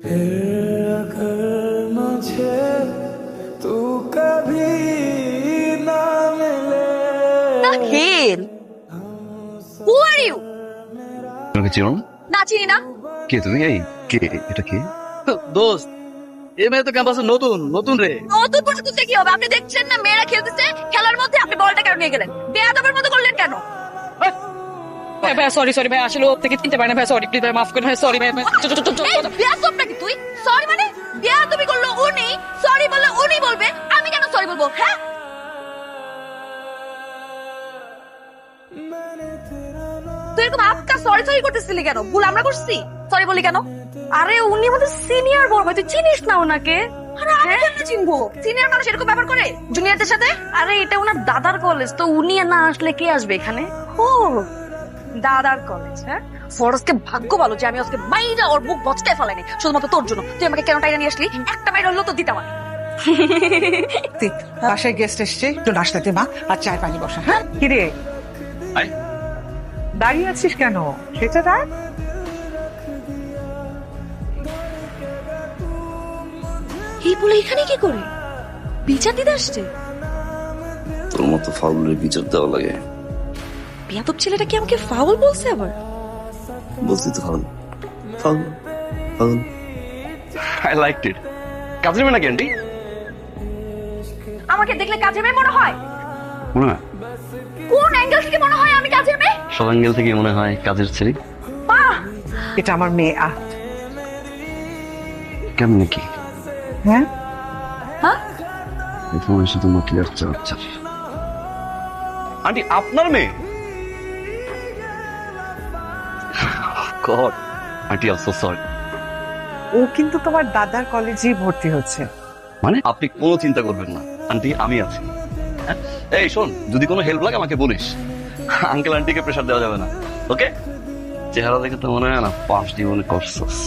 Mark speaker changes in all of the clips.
Speaker 1: फिर अगर मुझे तू कभी ना मिले
Speaker 2: Tahir, who are you?
Speaker 3: তোমাকে চিনো না?
Speaker 2: না চিনি না।
Speaker 3: কে তুমি? এই কে এটা কে?
Speaker 4: দোস্ত এই মেয়ে তো ক্যাম্পাসে নতুন নতুন রে।
Speaker 2: নতুন করে তুলতে কি হবে? আপনি দেখছেন না মেয়েরা খেলতেছে, খেলার মধ্যে আপনি বলটা কেন নিয়ে গেলেন? বেয়াদবের মতো করলেন কেন?
Speaker 5: ভাই সরি সরি ভাই আসলে ওর থেকে চিনতে পারি না ভাই সরি প্লিজ ভাই মাফ করুন ভাই সরি ভাই
Speaker 2: এই বেয়াদব নাকি তুই? সরি মানে? বেয়াদবি করলো উনি, সরি বললে উনি বলবে, আমি কেন সরি বলবো? হ্যাঁ? তুই এরকম আপকা সরি সরি করতেছিলি কেন? ভুল আমরা করছি? সরি বলি কেন? আরে উনি আমাদের সিনিয়র বড় ভাই, তুই চিনিস না ওনাকে? আরে আমি কেমনে চিনবো? সিনিয়র মানুষ এরকম ব্যাপার করে জুনিয়রদের সাথে? আরে এটা ওনার দাদার কলেজ, তো উনি না আসলে কে আসবে এখানে? ও দাদার কলেজ, হ্যাঁ? ফরজকে ভাগ্য ভালো যে আমি আজকে মাইরা ওর মুখ বচকায় ফেলাইনি শুধুমাত্র তোর জন্য। তুই আমাকে কেন টাইনা নিয়ে আসলি? একটা মাইর হলো তো দিতাম আমি।
Speaker 6: বাসায় গেস্ট এসছে, একটু নাস্তাতে মা আর চায় পানি বসা। হ্যাঁ কিরে
Speaker 3: আয়।
Speaker 6: দাঁড়িয়ে আছিস কেন? সেটা দেখ।
Speaker 2: এই বলে এখানে কি করে? বিচার দিতে আসছে?
Speaker 3: তোর মতো ফাউলের বিচার দেওয়া লাগে?
Speaker 2: বেয়াদব ছেলেটা কি আমাকে ফাউল বলছে আবার?
Speaker 3: বলছি তো foul foul foul. I liked ইট। কাজের মেয়ে নাকি আন্টি?
Speaker 2: আমাকে দেখলে কাজের মেয়ে মনে হয়?
Speaker 3: মনে হয়
Speaker 2: কোন অ্যাঙ্গেল থেকে মনে হয় আমি কাজের মেয়ে?
Speaker 3: সব অ্যাঙ্গেল থেকে মনে হয় কাজের ছেলে।
Speaker 2: বাহ!
Speaker 6: এটা আমার মেয়ে
Speaker 3: কেমন কি?
Speaker 6: হ্যাঁ
Speaker 2: হ্যাঁ?
Speaker 3: তোমার সাথে ক্লিয়ার চাচ্ছা। আন্টি আপনার মেয়ে? God aunty I am so sorry.
Speaker 6: ও কিন্তু তোমার দাদার কলেজেই ভর্তি হচ্ছে।
Speaker 3: মানে আপনি কোনো চিন্তা করবেন না আন্টি, আমি আছি। হ্যাঁ? এই শোন, যদি কোনো হেল্প লাগে আমাকে বলিস। আঙ্কেল আন্টিকে প্রেশার দেওয়া যাবে না, ওকে? চেহারা দেখে তো মনে হয় না 5 জীবনে করছস।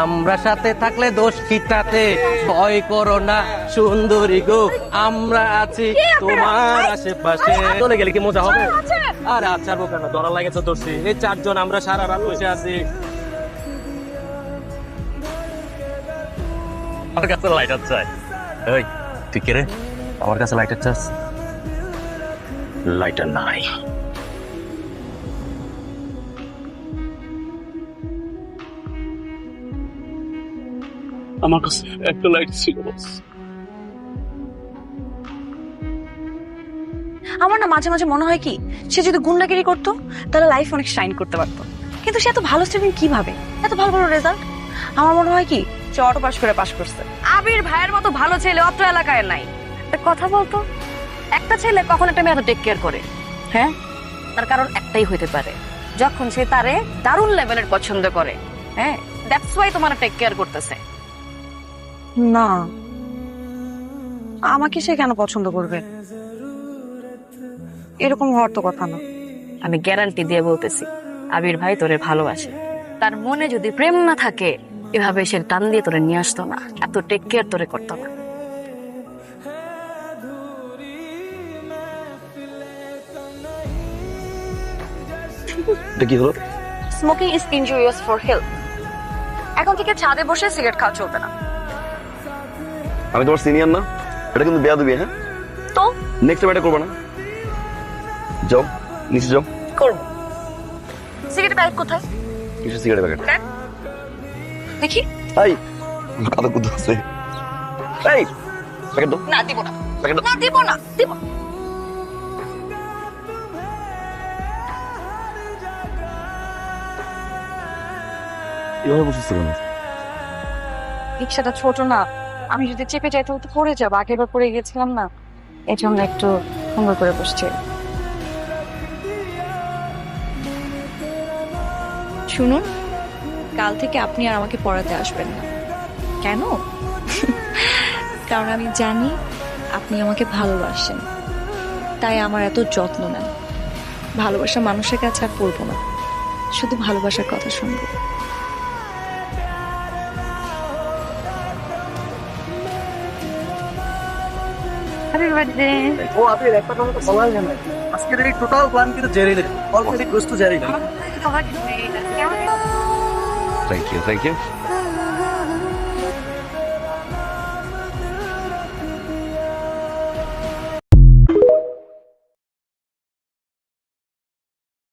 Speaker 4: আমরা সাথে থাকলে দোষ কিটাতে, ভয় করো না সুন্দরী গো, আমরা আছি তোমার আশেপাশে। চলে গেলে কি মজা হবে? আর আচ্ছা কেন ধরা লাগেছে দোষী? এই 4 জন আমরা সারা রাত বসে আছি। আমার কাছে লাইটার চাই। এই তুই কে রে? আমার কাছে লাইটার চাস? লাইটার নাই। আমার কাছে একটা লাইট ছিল বস।
Speaker 2: আমার না মাঝে মাঝে মনে হয় কি, সে যদি গুন্ডাগিরি করতো তাহলে লাইফ অনেক শাইন করতে পারতো। কিন্তু সে এত ভালো স্টুডেন্ট কিভাবে? এত ভালো ভালো রেজাল্ট। আমার মনে হয় কি সে অটো পাস করে পাস করছে। আবির ভাইয়ের মতো ভালো ছেলে অত এলাকায় নাই। একটা কথা বলতো, একটা ছেলে কখন একটা মেয়ে এত টেক কেয়ার করে? হ্যাঁ, তার কারণ একটাই হইতে পারে, যখন সে তারে দারুণ লেভেলের পছন্দ করে। হ্যাঁ, দ্যাটস ওয়াই তোমার টেক কেয়ার করতেছে। না, আমাকে সে কেন পছন্দ করবে? এরকম হওয়ার তো কথা না। আমি গ্যারান্টি দিয়ে বলতেছি, আবির ভাই তোরে ভালোবাসে। তার মনে যদি প্রেম না থাকে এভাবে সে টান দিয়ে তোরে নিয়ে আসতো না, এত টেক কেয়ার তোরে করতো না।
Speaker 3: এটা কি হলো?
Speaker 2: Smoking is injurious for health. এখন থেকে ছাদে বসে সিগারেট খাওয়া চলবে না।
Speaker 3: আমি তোমার সিনিয়র না? এটা কিন্তু বেয়াদবি। হ্যাঁ,
Speaker 2: তো
Speaker 3: নেক্সট টাইম এটা করবে না। যাও নিচে যাও।
Speaker 2: করব। সিগারেট প্যাকেট কোথায়?
Speaker 3: কিছু সিগারেট প্যাকেট
Speaker 2: দেখি।
Speaker 3: এই কাদা কুদা আছে। এই প্যাকেট দাও।
Speaker 2: না দিব না,
Speaker 3: প্যাকেট দাও।
Speaker 2: না দিব না, দিব না।
Speaker 3: এভাবে বসেছো কেন?
Speaker 2: রিক্সাটা ছোট না, আমি যদি চেপে যাই তাহলে তো পড়ে যাবো। আগেরবার পড়ে গেছিলাম না, এই জন্য একটু সুন্দর করে বসছি। শুনুন, কাল থেকে আপনি আর আমাকে পড়াতে আসবেন না। কেন? কারণ আমি জানি আপনি আমাকে ভালোবাসেন, তাই আমার এত যত্ন নেন। ভালোবাসা মানুষের কাছে আর পড়বো না, শুধু ভালোবাসার কথা শুনবো। Happy birthday.
Speaker 4: ও আপনি একটা কথা তো বলাই না আজকের এই টোটাল প্ল্যান কিন্তু জেরি নেই অলরেডি গোস টু জেরি নেই
Speaker 3: থ্যাংক ইউ থ্যাংক ইউ